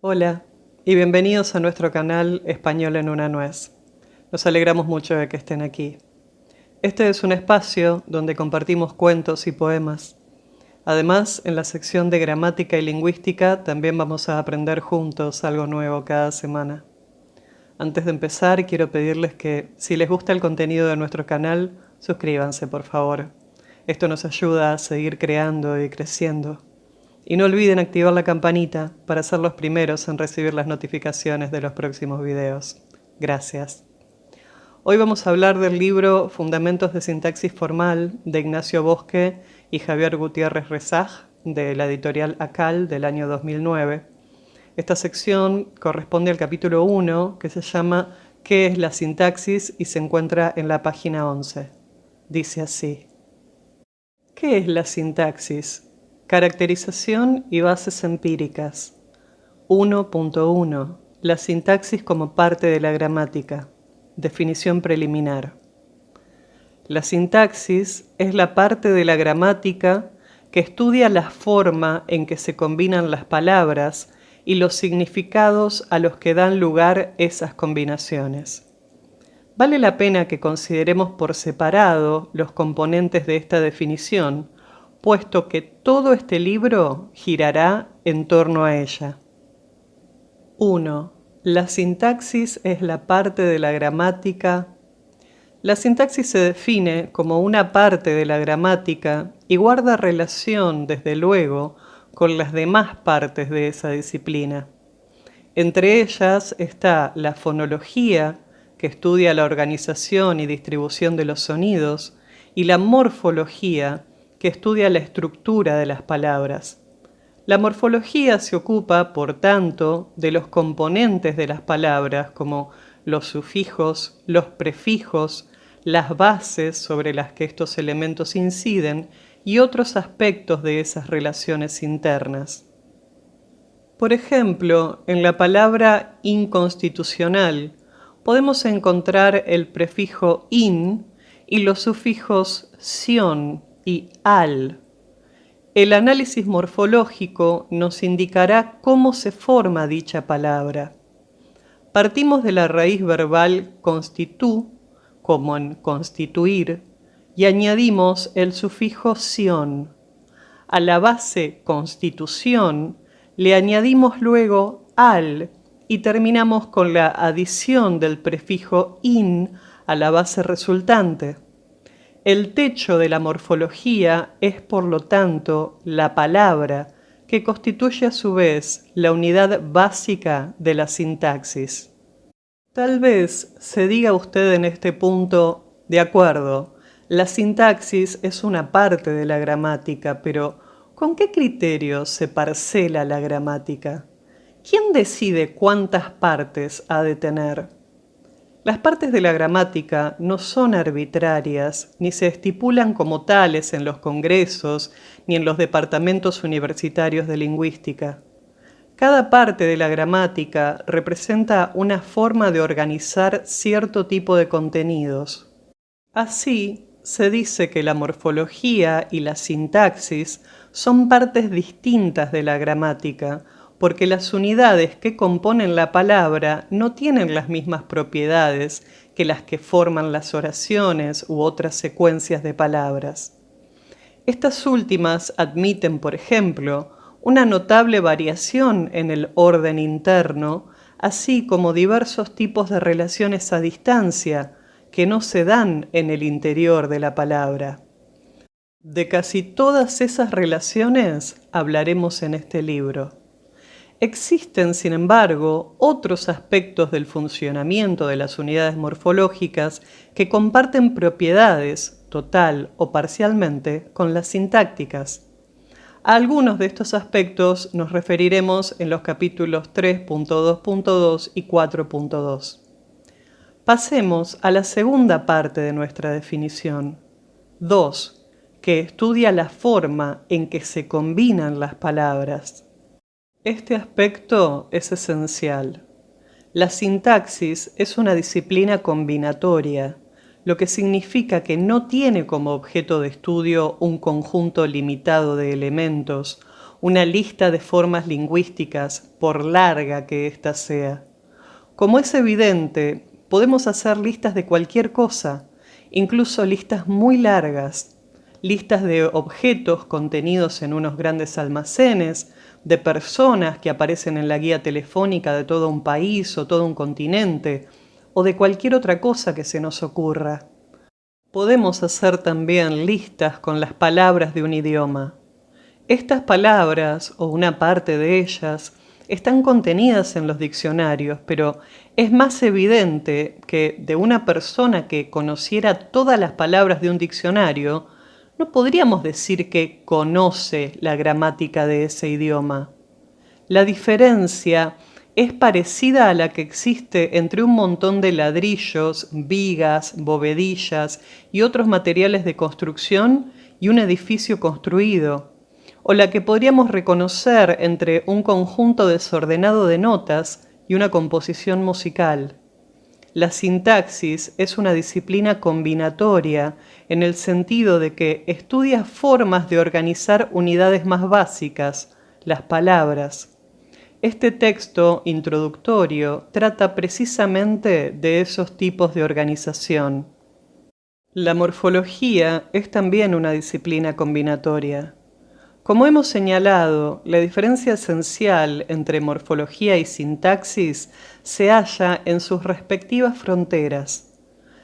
Hola y bienvenidos a nuestro canal Español en una nuez. Nos alegramos mucho de que estén aquí. Este es un espacio donde compartimos cuentos y poemas. Además, en la sección de gramática y lingüística también vamos a aprender juntos algo nuevo cada semana. Antes de empezar, quiero pedirles que, si les gusta el contenido de nuestro canal, suscríbanse, por favor. Esto nos ayuda a seguir creando y creciendo. Y no olviden activar la campanita para ser los primeros en recibir las notificaciones de los próximos videos. Gracias. Hoy vamos a hablar del libro Fundamentos de Sintaxis Formal de Ignacio Bosque y Javier Gutiérrez Rezach, de la editorial ACAL del año 2009. Esta sección corresponde al capítulo 1, que se llama ¿Qué es la sintaxis? Y se encuentra en la página 11. Dice así: ¿qué es la sintaxis? Caracterización y bases empíricas. 1.1. La sintaxis como parte de la gramática. Definición preliminar. La sintaxis es la parte de la gramática que estudia la forma en que se combinan las palabras y los significados a los que dan lugar esas combinaciones. Vale la pena que consideremos por separado los componentes de esta definición, puesto que todo este libro girará en torno a ella. 1. La sintaxis es la parte de la gramática. La sintaxis se define como una parte de la gramática y guarda relación, desde luego, con las demás partes de esa disciplina. Entre ellas está la fonología, que estudia la organización y distribución de los sonidos, y la morfología, que estudia la estructura de las palabras. La morfología se ocupa, por tanto, de los componentes de las palabras, como los sufijos, los prefijos, las bases sobre las que estos elementos inciden y otros aspectos de esas relaciones internas. Por ejemplo, en la palabra inconstitucional podemos encontrar el prefijo in y los sufijos ción y al. El análisis morfológico nos indicará cómo se forma dicha palabra. Partimos de la raíz verbal constitu, como en constituir, y añadimos el sufijo ción. A la base constitución le añadimos luego al y terminamos con la adición del prefijo in a la base resultante. El techo de la morfología es, por lo tanto, la palabra, que constituye a su vez la unidad básica de la sintaxis. Tal vez se diga usted en este punto: de acuerdo, la sintaxis es una parte de la gramática, pero ¿con qué criterio se parcela la gramática? ¿Quién decide cuántas partes ha de tener? Las partes de la gramática no son arbitrarias, ni se estipulan como tales en los congresos, ni en los departamentos universitarios de lingüística. Cada parte de la gramática representa una forma de organizar cierto tipo de contenidos. Así, se dice que la morfología y la sintaxis son partes distintas de la gramática, porque las unidades que componen la palabra no tienen las mismas propiedades que las que forman las oraciones u otras secuencias de palabras. Estas últimas admiten, por ejemplo, una notable variación en el orden interno, así como diversos tipos de relaciones a distancia que no se dan en el interior de la palabra. De casi todas esas relaciones hablaremos en este libro. Existen, sin embargo, otros aspectos del funcionamiento de las unidades morfológicas que comparten propiedades, total o parcialmente, con las sintácticas. A algunos de estos aspectos nos referiremos en los capítulos 3.2.2 y 4.2. Pasemos a la segunda parte de nuestra definición. 2. Que estudia la forma en que se combinan las palabras. Este aspecto es esencial. La sintaxis es una disciplina combinatoria, lo que significa que no tiene como objeto de estudio un conjunto limitado de elementos una lista de formas lingüísticas, por larga que ésta sea. Como es evidente, podemos hacer listas de cualquier cosa, incluso listas muy largas, listas de objetos contenidos en unos grandes almacenes, de personas que aparecen en la guía telefónica de todo un país o todo un continente, o de cualquier otra cosa que se nos ocurra. Podemos hacer también listas con las palabras de un idioma. Estas palabras, o una parte de ellas, están contenidas en los diccionarios, pero es más evidente que de una persona que conociera todas las palabras de un diccionario, no podríamos decir que conoce la gramática de ese idioma. La diferencia es parecida a la que existe entre un montón de ladrillos, vigas, bovedillas y otros materiales de construcción y un edificio construido, o la que podríamos reconocer entre un conjunto desordenado de notas y una composición musical. La sintaxis es una disciplina combinatoria en el sentido de que estudia formas de organizar unidades más básicas, las palabras. Este texto introductorio trata precisamente de esos tipos de organización. La morfología es también una disciplina combinatoria. Como hemos señalado, la diferencia esencial entre morfología y sintaxis se halla en sus respectivas fronteras.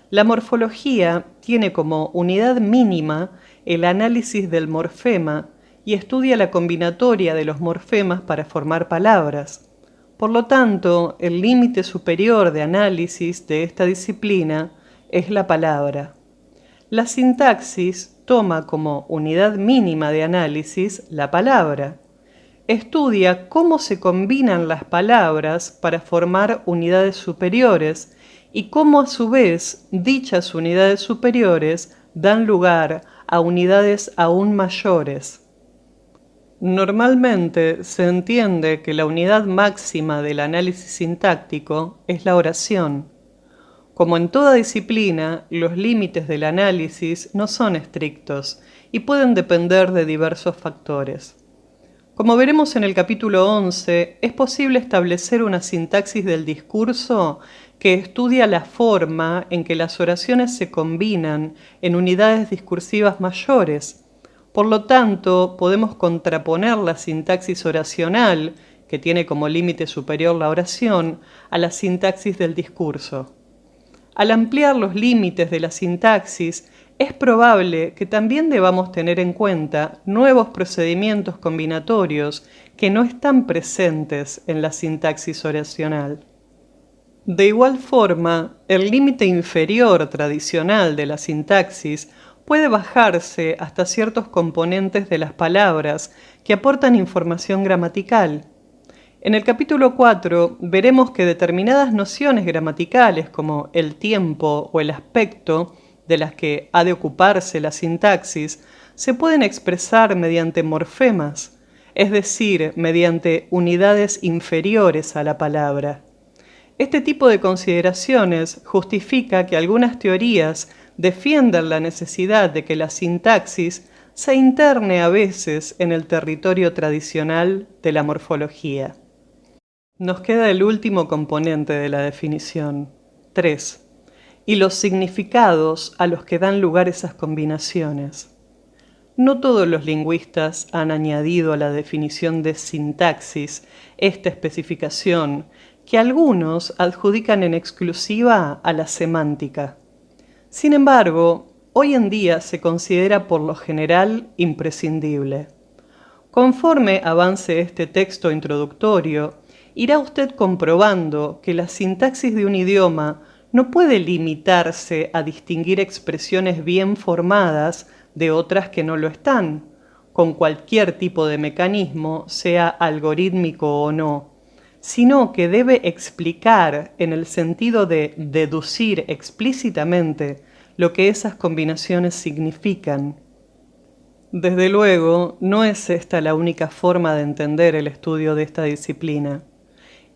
La morfología tiene como unidad mínima el análisis del morfema y estudia la combinatoria de los morfemas para formar palabras. Por lo tanto, el límite superior de análisis de esta disciplina es la palabra. La sintaxis toma como unidad mínima de análisis la palabra. Estudia cómo se combinan las palabras para formar unidades superiores y cómo a su vez dichas unidades superiores dan lugar a unidades aún mayores. Normalmente se entiende que la unidad máxima del análisis sintáctico es la oración. Como en toda disciplina, los límites del análisis no son estrictos y pueden depender de diversos factores. Como veremos en el capítulo 11, es posible establecer una sintaxis del discurso que estudia la forma en que las oraciones se combinan en unidades discursivas mayores. Por lo tanto, podemos contraponer la sintaxis oracional, que tiene como límite superior la oración, a la sintaxis del discurso. Al ampliar los límites de la sintaxis, es probable que también debamos tener en cuenta nuevos procedimientos combinatorios que no están presentes en la sintaxis oracional. De igual forma, el límite inferior tradicional de la sintaxis puede bajarse hasta ciertos componentes de las palabras que aportan información gramatical. En el capítulo 4 veremos que determinadas nociones gramaticales como el tiempo o el aspecto, de las que ha de ocuparse la sintaxis, se pueden expresar mediante morfemas, es decir, mediante unidades inferiores a la palabra. Este tipo de consideraciones justifica que algunas teorías defiendan la necesidad de que la sintaxis se interne a veces en el territorio tradicional de la morfología. Nos queda el último componente de la definición, 3, y los significados a los que dan lugar esas combinaciones. No todos los lingüistas han añadido a la definición de sintaxis esta especificación que algunos adjudican en exclusiva a la semántica. Sin embargo, hoy en día se considera por lo general imprescindible. Conforme avance este texto introductorio, irá usted comprobando que la sintaxis de un idioma no puede limitarse a distinguir expresiones bien formadas de otras que no lo están, con cualquier tipo de mecanismo, sea algorítmico o no, sino que debe explicar en el sentido de deducir explícitamente lo que esas combinaciones significan. Desde luego, no es esta la única forma de entender el estudio de esta disciplina.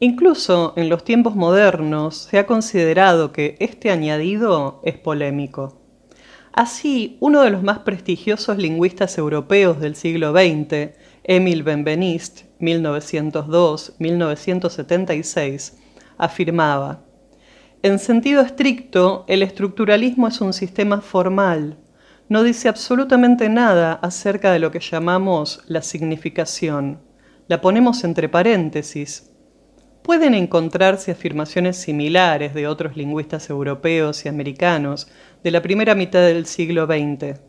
Incluso en los tiempos modernos se ha considerado que este añadido es polémico. Así, uno de los más prestigiosos lingüistas europeos del siglo XX, Émile Benveniste, 1902-1976, afirmaba: en sentido estricto, el estructuralismo es un sistema formal. No dice absolutamente nada acerca de lo que llamamos la significación. La ponemos entre paréntesis. Pueden encontrarse afirmaciones similares de otros lingüistas europeos y americanos de la primera mitad del siglo XX.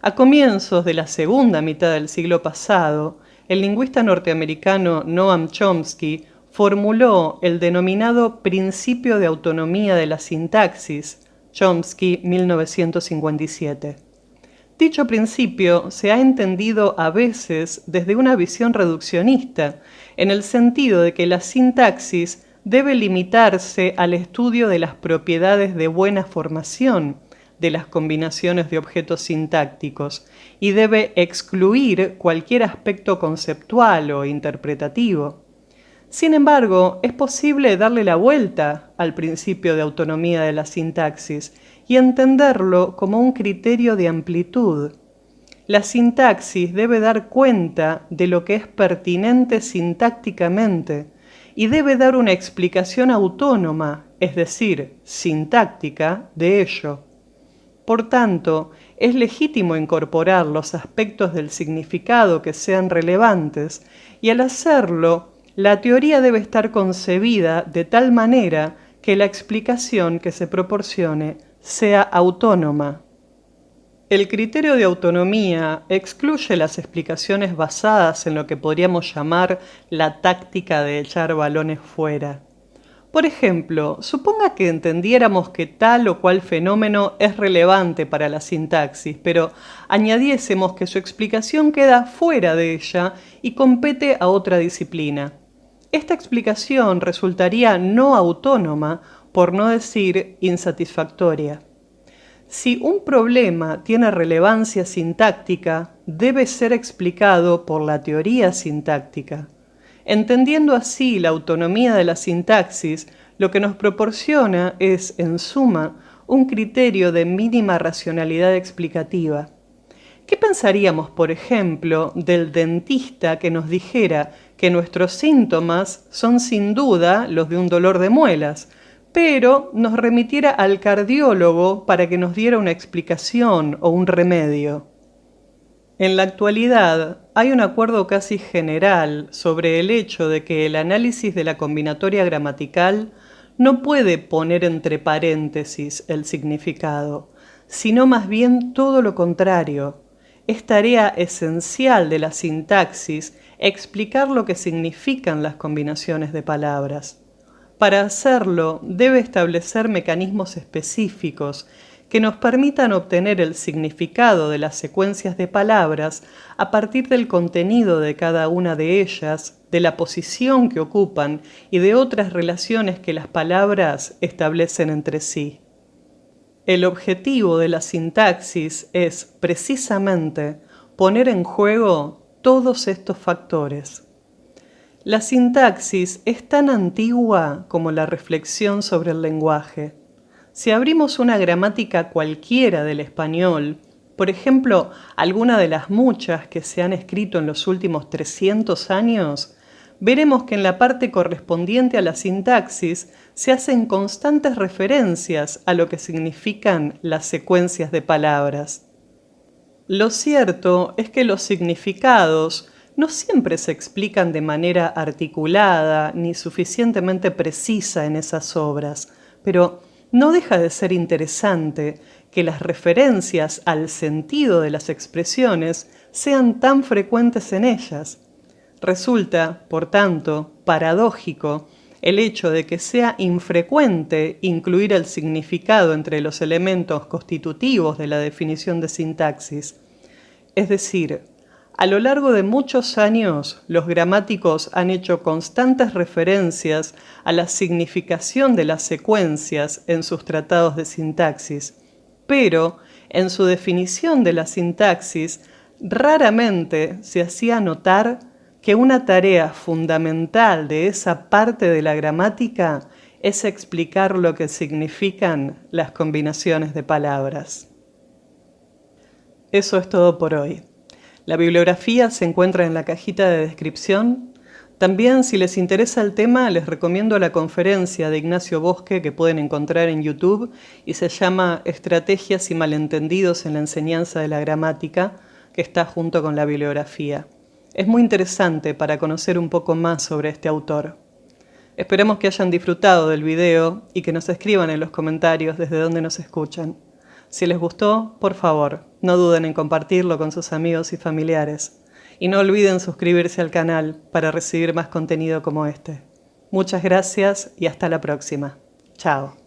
A comienzos de la segunda mitad del siglo pasado, el lingüista norteamericano Noam Chomsky formuló el denominado principio de autonomía de la sintaxis, Chomsky 1957. Dicho principio se ha entendido a veces desde una visión reduccionista, en el sentido de que la sintaxis debe limitarse al estudio de las propiedades de buena formación de las combinaciones de objetos sintácticos y debe excluir cualquier aspecto conceptual o interpretativo. Sin embargo, es posible darle la vuelta al principio de autonomía de la sintaxis y entenderlo como un criterio de amplitud. La sintaxis debe dar cuenta de lo que es pertinente sintácticamente y debe dar una explicación autónoma, es decir, sintáctica, de ello. Por tanto, es legítimo incorporar los aspectos del significado que sean relevantes y al hacerlo, la teoría debe estar concebida de tal manera que la explicación que se proporcione sea autónoma. El criterio de autonomía excluye las explicaciones basadas en lo que podríamos llamar la táctica de echar balones fuera. Por ejemplo, suponga que entendiéramos que tal o cual fenómeno es relevante para la sintaxis, pero añadiésemos que su explicación queda fuera de ella y compete a otra disciplina. Esta explicación resultaría no autónoma, por no decir insatisfactoria. Si un problema tiene relevancia sintáctica, debe ser explicado por la teoría sintáctica. Entendiendo así la autonomía de la sintaxis, lo que nos proporciona es, en suma, un criterio de mínima racionalidad explicativa. ¿Qué pensaríamos, por ejemplo, del dentista que nos dijera que nuestros síntomas son sin duda los de un dolor de muelas, pero nos remitiera al cardiólogo para que nos diera una explicación o un remedio? En la actualidad hay un acuerdo casi general sobre el hecho de que el análisis de la combinatoria gramatical no puede poner entre paréntesis el significado, sino más bien todo lo contrario. Es tarea esencial de la sintaxis explicar lo que significan las combinaciones de palabras. Para hacerlo, debe establecer mecanismos específicos que nos permitan obtener el significado de las secuencias de palabras a partir del contenido de cada una de ellas, de la posición que ocupan y de otras relaciones que las palabras establecen entre sí. El objetivo de la sintaxis es, precisamente, poner en juego todos estos factores. La sintaxis es tan antigua como la reflexión sobre el lenguaje. Si abrimos una gramática cualquiera del español, por ejemplo, alguna de las muchas que se han escrito en los últimos 300 años, veremos que en la parte correspondiente a la sintaxis se hacen constantes referencias a lo que significan las secuencias de palabras. Lo cierto es que los significados no siempre se explican de manera articulada ni suficientemente precisa en esas obras, pero no deja de ser interesante que las referencias al sentido de las expresiones sean tan frecuentes en ellas. Resulta, por tanto, paradójico el hecho de que sea infrecuente incluir el significado entre los elementos constitutivos de la definición de sintaxis. Es decir, a lo largo de muchos años, los gramáticos han hecho constantes referencias a la significación de las secuencias en sus tratados de sintaxis, pero en su definición de la sintaxis raramente se hacía notar que una tarea fundamental de esa parte de la gramática es explicar lo que significan las combinaciones de palabras. Eso es todo por hoy. La bibliografía se encuentra en la cajita de descripción. También, si les interesa el tema, les recomiendo la conferencia de Ignacio Bosque que pueden encontrar en YouTube y se llama Estrategias y malentendidos en la enseñanza de la gramática, que está junto con la bibliografía. Es muy interesante para conocer un poco más sobre este autor. Esperemos que hayan disfrutado del video y que nos escriban en los comentarios desde donde nos escuchan. Si les gustó, por favor, no duden en compartirlo con sus amigos y familiares. Y no olviden suscribirse al canal para recibir más contenido como este. Muchas gracias y hasta la próxima. Chao.